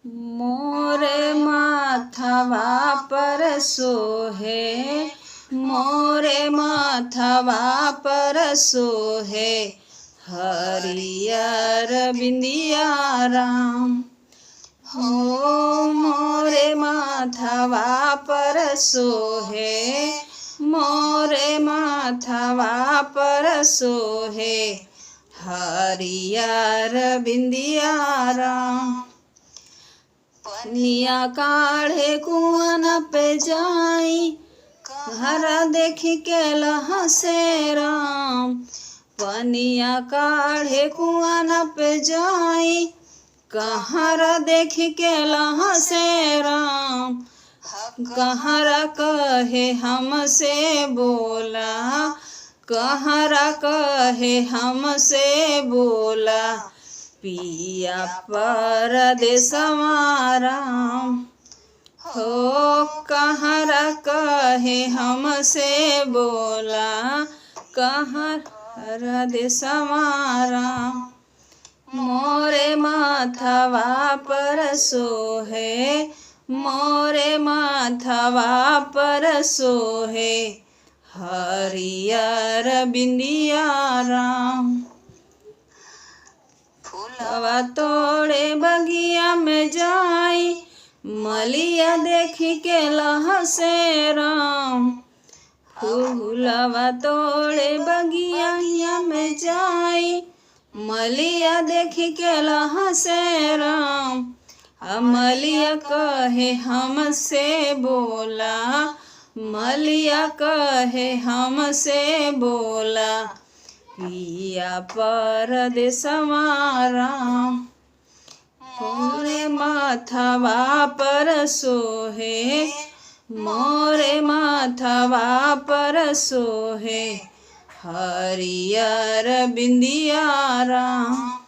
मोरे माथवा पर सोहे, मोरे माथवा पर सोहे, हरियर बिंदिया राम। हो मोरे माथवा पर सोहे, मोरे माथवा पर सोहे, हरियर बिंदिया राम। पनिया काढ़े कुआन पे जाई, घर देखी के लहसे राम। पनिया काढ़े कुआन पे जाई, कहर देखी के लहसे राम। कहर कहे हमसे बोला, कहर कहे हमसे बोला, पिया परदेसवा राम। हो कहर कहे हमसे बोला, कहर परदेसवा राम। मोरे माथवा पर सोहे, मोरे माथवा पर सोहे, हरियर बिंदिया राम। फूलवा तोड़े बगिया में जाई, मलिया देखी के लहसे राम। फूलवा तोड़े बगिया में जाई, मलिया देखी के लहसे राम। मलिया कहे हमसे बोला, मलिया कहे हमसे बोला, पिया परदेसवा राम। मोरे माथवा पर सोहे, मोरे माथवा पर सोहे, हरियर बिंदिया राम।